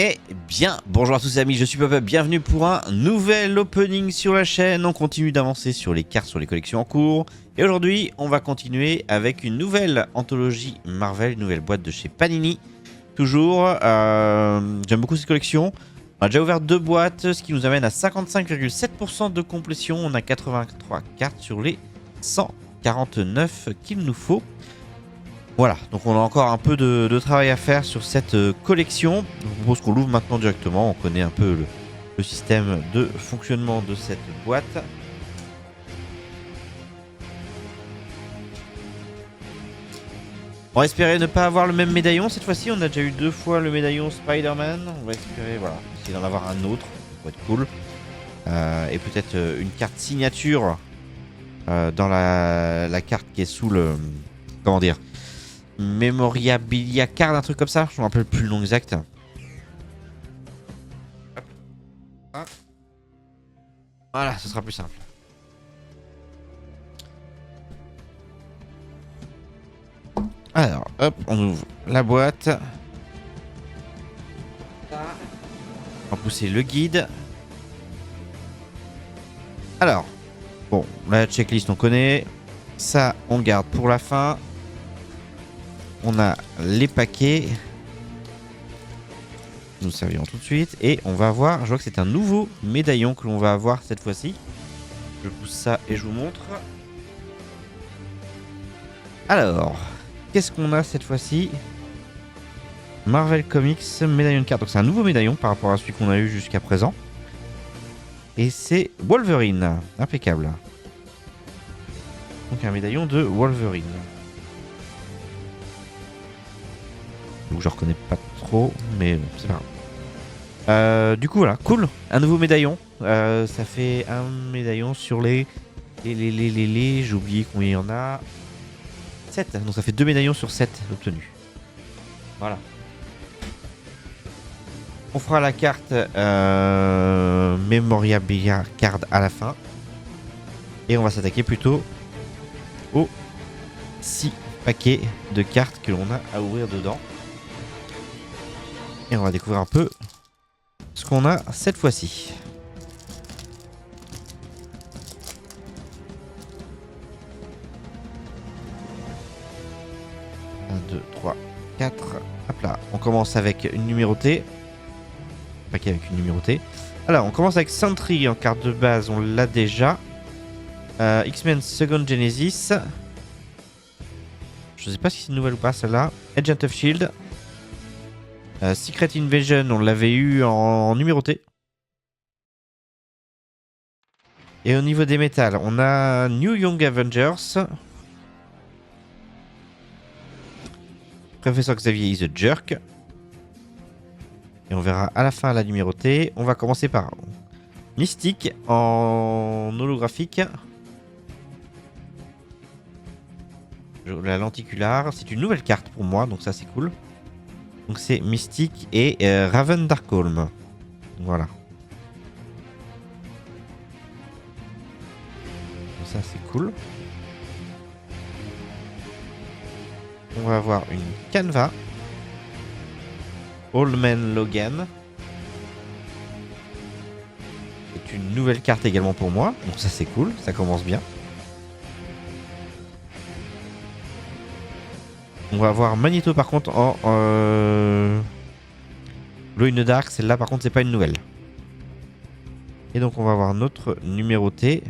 Eh bien, bonjour à tous les amis, je suis Pop-Up, bienvenue pour un nouvel opening sur la chaîne. On continue d'avancer sur les cartes, sur les collections en cours. Et aujourd'hui, on va continuer avec une nouvelle anthologie Marvel, une nouvelle boîte de chez Panini. Toujours, j'aime beaucoup cette collection. On a déjà ouvert 2 boîtes, ce qui nous amène à 55,7% de complétion. On a 83 cartes sur les 149 qu'il nous faut. Voilà, donc on a encore un peu de travail à faire sur cette collection. Je vous propose qu'on l'ouvre maintenant directement. On connaît un peu le système de fonctionnement de cette boîte. On va espérer ne pas avoir le même médaillon cette fois-ci. On a déjà eu 2 fois le médaillon Spider-Man. On va espérer, voilà, essayer d'en avoir un autre. Ça va être cool. Et peut-être une carte signature dans la carte qui est sous le... Comment dire, Memorabilia Card, un truc comme ça. Je me rappelle plus le nom exact. Voilà, ce sera plus simple. Alors, hop, on ouvre la boîte. On va pousser le guide. Alors, bon, la checklist on connaît. Ça, on garde pour la fin. On a les paquets. Nous servirons tout de suite. Et on va avoir, je vois que c'est un nouveau médaillon que l'on va avoir cette fois-ci. Je pousse ça et je vous montre. Alors, qu'est-ce qu'on a cette fois-ci? Marvel Comics, médaillon de carte. Donc c'est un nouveau médaillon par rapport à celui qu'on a eu jusqu'à présent. Et c'est Wolverine. Impeccable. Donc un médaillon de Wolverine. Donc je reconnais pas trop, mais bon, c'est pas grave. Du coup voilà, cool. Un nouveau médaillon. Ça fait un médaillon sur les j'ai oublié combien il y en a. 7. Donc ça fait 2 médaillons sur 7 obtenus. Voilà. On fera la carte Memorabilia Card à la fin. Et on va s'attaquer plutôt aux 6 paquets de cartes que l'on a à ouvrir dedans. Et on va découvrir un peu ce qu'on a cette fois-ci. 1, 2, 3, 4. Hop là. On commence avec une numérotée. Paquet avec une numérotée. Alors, on commence avec Sentry en carte de base. On l'a déjà. X-Men Second Genesis. Je sais pas si c'est une nouvelle ou pas celle-là. Agent of Shield. Secret Invasion, on l'avait eu en numéroté. Et au niveau des métals, on a New Young Avengers. Professeur Xavier is a Jerk. Et on verra à la fin la numérotée. On va commencer par Mystique en holographique. La lenticular. C'est une nouvelle carte pour moi, donc ça c'est cool. Donc c'est Mystique et Raven Darkholm. Voilà. Donc ça c'est cool. On va avoir une Canva. Old Man Logan. C'est une nouvelle carte également pour moi. Donc ça c'est cool, ça commence bien. On va avoir Magneto par contre en Glow in the Dark. Celle-là par contre c'est pas une nouvelle. Et donc on va avoir notre numéroté.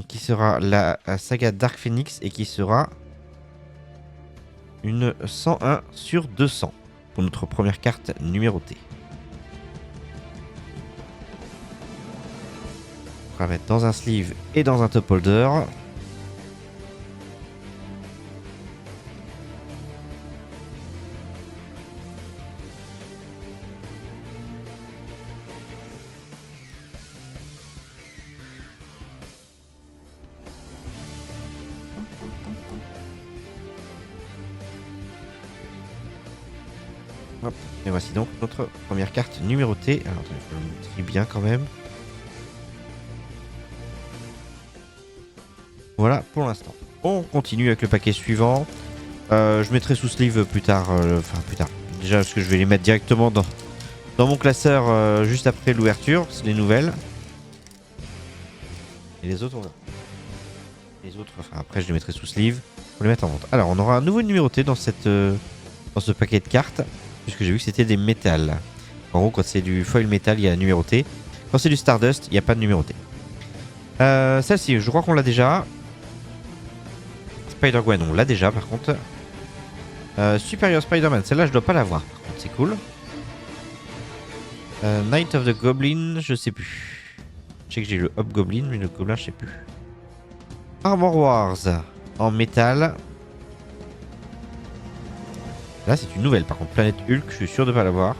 Qui sera la saga Dark Phoenix et qui sera une 101 sur 200 pour notre première carte numérotée. On va mettre dans un sleeve et dans un top holder. Hop. Et voici donc notre première carte numérotée. Alors attendez, il faut le montrer bien quand même. Voilà pour l'instant. On continue avec le paquet suivant. Je mettrai sous sleeve plus tard. Enfin, plus tard. Déjà, parce que je vais les mettre directement dans mon classeur juste après l'ouverture. C'est les nouvelles. Et les autres, les autres, enfin, après, je les mettrai sous sleeve pour les mettre en vente. Alors, on aura un nouveau numéroté dans dans ce paquet de cartes, puisque j'ai vu que c'était des métals. En gros, quand c'est du foil métal, il y a numéroté. Quand c'est du Stardust, il n'y a pas de numéroté. Celle-ci, je crois qu'on l'a déjà. Spider-Gwen, on l'a déjà par contre. Superior Spider-Man, celle-là je dois pas l'avoir par contre, c'est cool. Night of the Goblin, je sais plus. Je sais que j'ai le Hobgoblin, mais le Goblin je sais plus. Armor Wars en métal. Là c'est une nouvelle par contre, Planète Hulk, je suis sûr de pas l'avoir.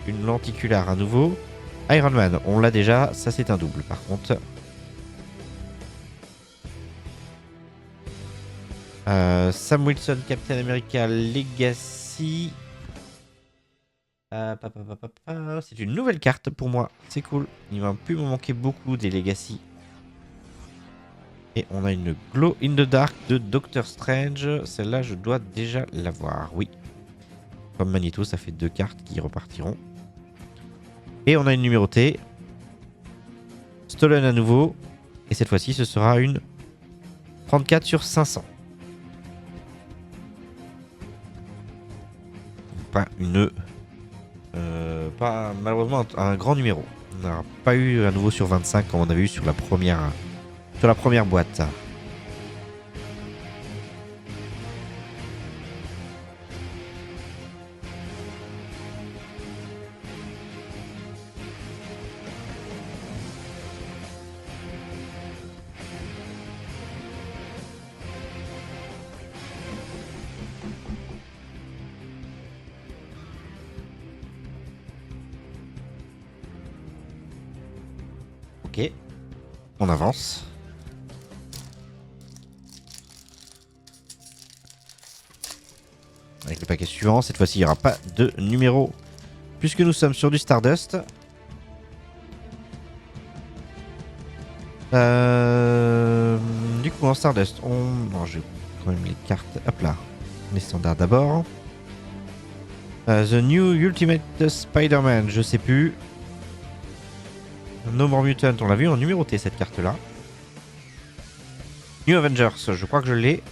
Une lenticulaire à nouveau. Iron Man, on l'a déjà, ça c'est un double par contre. Sam Wilson, Captain America Legacy. C'est une nouvelle carte pour moi, c'est cool. Il va plus me manquer beaucoup des Legacy. Et on a une Glow in the Dark de Doctor Strange. Celle-là, je dois déjà l'avoir, oui. Comme Magneto, ça fait 2 cartes qui repartiront. Et on a une numérotée. Stolen à nouveau. Et cette fois-ci, ce sera une 34 sur 500. Pas une... pas malheureusement un grand numéro. On n'a pas eu à nouveau sur 25 comme on avait eu sur la première boîte. Ok, on avance. Avec le paquet suivant, cette fois-ci il n'y aura pas de numéro. Puisque nous sommes sur du Stardust. Du coup en Stardust, non, j'ai quand même les cartes. Hop là, les standards d'abord. The New Ultimate Spider-Man, je sais plus. No More Mutant, on l'a vu en numéroté cette carte-là. New Avengers, je crois que je l'ai.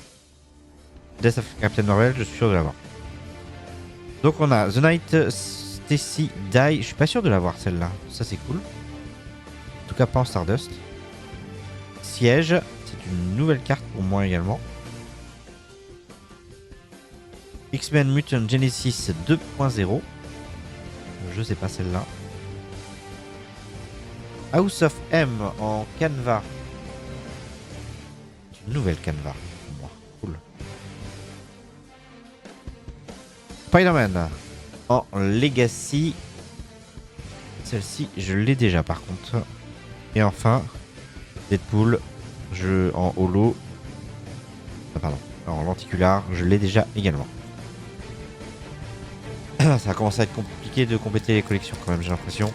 Death of Captain Marvel, je suis sûr de l'avoir. Donc on a The Night Stacy Die, je suis pas sûr de l'avoir celle-là. Ça c'est cool. En tout cas pas en Stardust. Siège, c'est une nouvelle carte pour moi également. X-Men Mutant Genesis 2.0. Je sais pas celle-là. House of M en canevas. C'est une nouvelle canevas pour moi. Cool. Spider-Man en Legacy. Celle-ci, je l'ai déjà par contre. Et enfin, Deadpool, en holo. Ah, pardon, en lenticular, je l'ai déjà également. Ça va commencer à être compliqué de compléter les collections quand même, j'ai l'impression.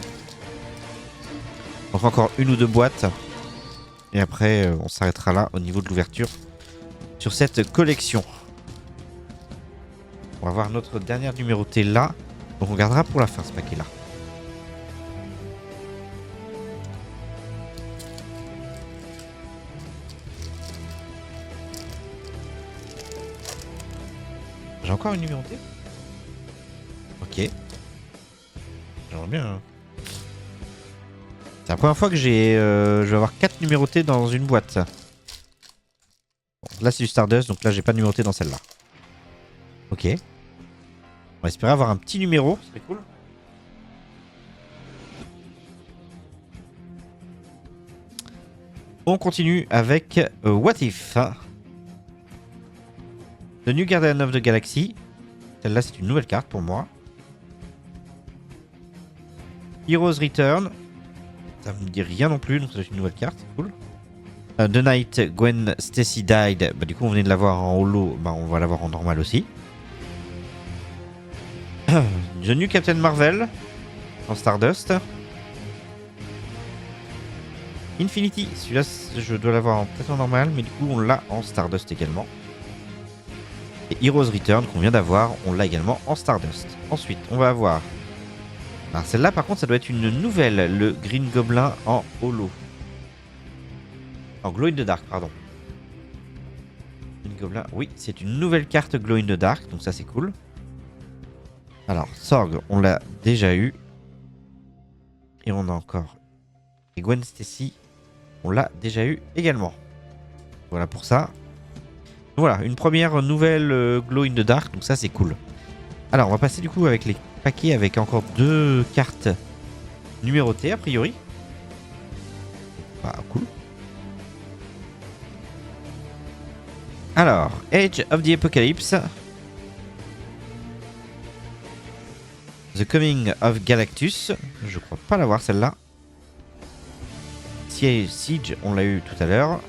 Donc encore une ou deux boîtes. Et après, on s'arrêtera là au niveau de l'ouverture sur cette collection. On va voir notre dernière numérotée là. Donc on gardera pour la fin ce paquet là. J'ai encore une numérotée? Ok. J'aimerais bien. Hein. C'est la première fois que je vais avoir 4 numérotés dans une boîte. Bon, là c'est du Stardust, donc là j'ai pas de numéroté dans celle-là. Ok. On va espérer avoir un petit numéro, ce serait cool. On continue avec What If. The New Guardian of the Galaxy. Celle-là c'est une nouvelle carte pour moi. Heroes Return. Ça me dit rien non plus, donc c'est une nouvelle carte, c'est cool. The Night Gwen Stacy Died. Bah, du coup on venait de l'avoir en holo, bah, on va l'avoir en normal aussi. The New Captain Marvel en Stardust. Infinity, celui-là je dois l'avoir peut-être en normal, mais du coup on l'a en Stardust également. Et Heroes Return qu'on vient d'avoir, on l'a également en Stardust. Ensuite, on va avoir... Alors celle-là par contre ça doit être une nouvelle, le Green Goblin en holo. En Glow in the Dark, pardon. Green Goblin, oui, c'est une nouvelle carte Glow in the Dark, donc ça c'est cool. Alors, Sorg, on l'a déjà eu. Et on a encore... Et Gwen Stacy, on l'a déjà eu également. Voilà pour ça. Voilà, une première nouvelle Glow in the Dark, donc ça c'est cool. Alors, on va passer du coup avec les paquets avec encore 2 cartes numérotées a priori. Ah, cool. Alors, Age of the Apocalypse. The Coming of Galactus. Je crois pas l'avoir celle-là. Siege, on l'a eu tout à l'heure.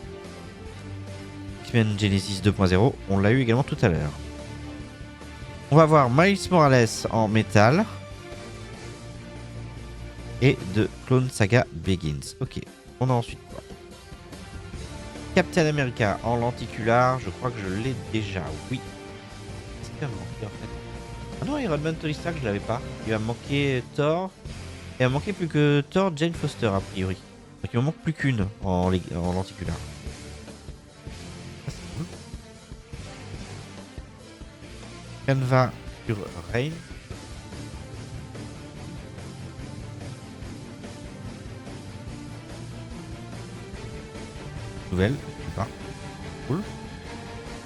X-Men Genesis 2.0, on l'a eu également tout à l'heure. On va voir Miles Morales en métal. Et de Clone Saga Begins. Ok, on a ensuite quoi? Captain America en lenticular, je crois que je l'ai déjà, oui. Est-ce qu'il va me manquer en fait? Ah non, Iron Man Tony Stark, je l'avais pas. Il va me manquer Thor. Il va me manquer plus que Thor, Jane Foster a priori. Donc il me manque plus qu'une en lenticular. Ça c'est cool. Canva sur Rain. Nouvelle, je sais pas. Cool.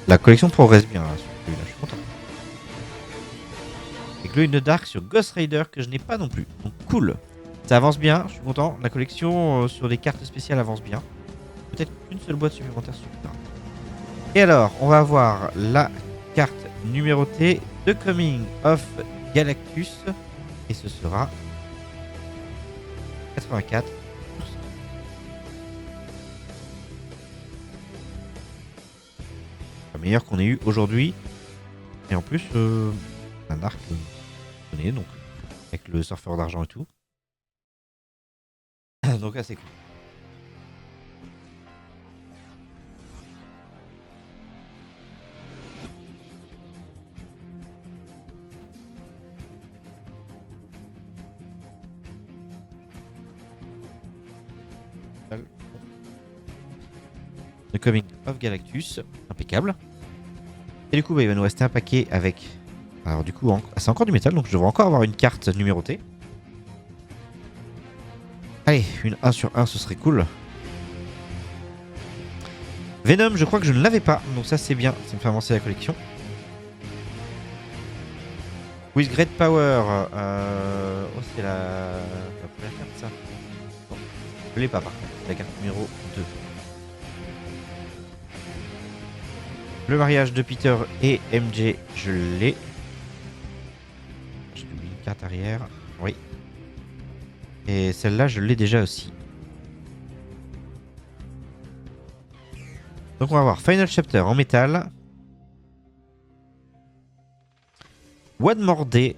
La collection progresse bien là, sur celui-là, je suis content. Et Glow in the Dark sur Ghost Rider que je n'ai pas non plus. Donc cool. Ça avance bien, je suis content. La collection sur des cartes spéciales avance bien. Peut-être une seule boîte supplémentaire suffira. Et alors, on va avoir la carte numérotée The Coming of Galactus. Et ce sera 84. La meilleure qu'on ait eu aujourd'hui. Et en plus, un arc donné, donc avec le surfeur d'argent et tout. Donc là, c'est cool. The Coming of Galactus, impeccable. Et du coup, bah, il va nous rester un paquet avec... Alors du coup, c'est encore du métal, donc je devrais encore avoir une carte numérotée. Allez, une 1 sur 1, ce serait cool. Venom, je crois que je ne l'avais pas, donc ça c'est bien, ça me fait avancer la collection. With Great Power, oh c'est la première carte ça. Bon, je l'ai pas par contre, c'est la carte numéro 2. Le mariage de Peter et MJ, je l'ai. J'ai oublié une carte arrière, oui. Et celle-là, je l'ai déjà aussi. Donc on va voir Final Chapter en métal. One More Day.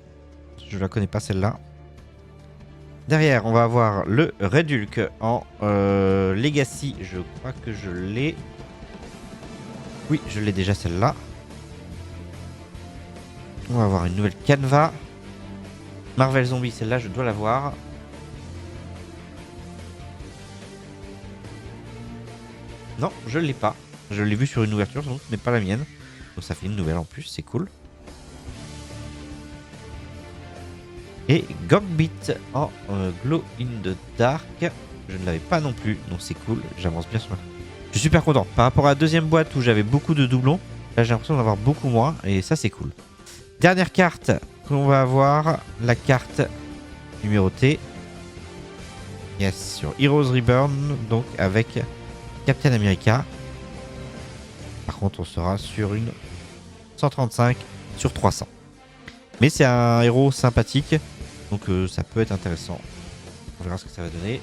Je la connais pas celle-là. Derrière, on va avoir le Red Hulk en Legacy. Je crois que je l'ai. Oui, je l'ai déjà celle-là. On va avoir une nouvelle Canva. Marvel Zombie, celle-là, je dois l'avoir. Non, je l'ai pas. Je l'ai vu sur une ouverture, donc ce n'est pas la mienne. Donc ça fait une nouvelle en plus, c'est cool. Et Gambit en Glow in the Dark. Je ne l'avais pas non plus, donc c'est cool. J'avance bien sur ma... Je suis super content. Par rapport à la deuxième boîte où j'avais beaucoup de doublons, là j'ai l'impression d'en avoir beaucoup moins, et ça c'est cool. Dernière carte qu'on va avoir, la carte numérotée. Yes, sur Heroes Reborn, donc avec Captain America. Par contre, on sera sur une 135 sur 300. Mais c'est un héros sympathique, donc ça peut être intéressant. On verra ce que ça va donner.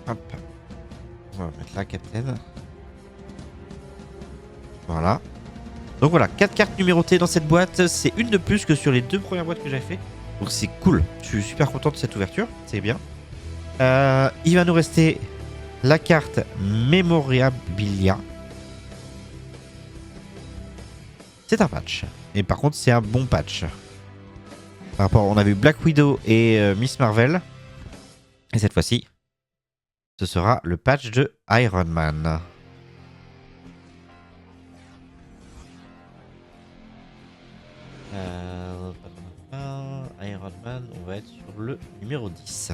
Hop. On va mettre là, Captain. Voilà. Donc voilà, 4 cartes numérotées dans cette boîte. C'est une de plus que sur les 2 premières boîtes que j'avais fait. Donc c'est cool. Je suis super content de cette ouverture. C'est bien. Il va nous rester la carte Memorabilia. C'est un patch. Et par contre, c'est un bon patch. Par rapport, on avait eu Black Widow et Miss Marvel. Et cette fois-ci, ce sera le patch de Iron Man. Iron Man, on va être sur le numéro 10.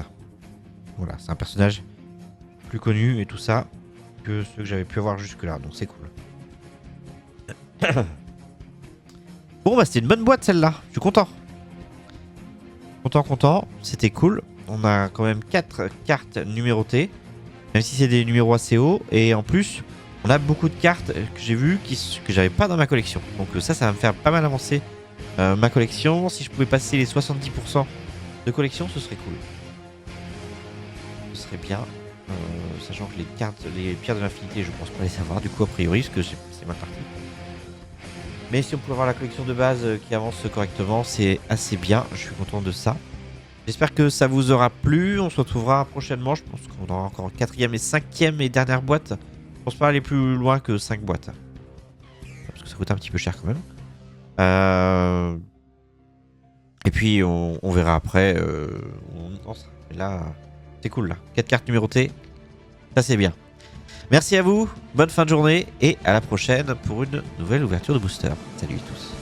Voilà, c'est un personnage plus connu et tout ça que ceux que j'avais pu avoir jusque-là, donc c'est cool. Bon, bah c'était une bonne boîte celle-là, je suis content. Content, c'était cool. On a quand même 4 cartes numérotées, même si c'est des numéros assez hauts. Et en plus, on a beaucoup de cartes que j'ai vues que j'avais pas dans ma collection. Donc ça va me faire pas mal avancer ma collection. Si je pouvais passer les 70% de collection, ce serait cool. Ce serait bien. Sachant que les pierres de l'infinité, je pense pas les avoir du coup a priori, parce que c'est mal parti. Mais si on peut avoir la collection de base qui avance correctement, c'est assez bien. Je suis content de ça. J'espère que ça vous aura plu. On se retrouvera prochainement. Je pense qu'on aura encore 4e et 5e et dernière boîte. Je pense pas aller plus loin que 5 boîtes. Parce que ça coûte un petit peu cher quand même. Et puis on verra après. Là, c'est cool là. 4 cartes numérotées. Ça c'est bien. Merci à vous. Bonne fin de journée. Et à la prochaine pour une nouvelle ouverture de booster. Salut tous.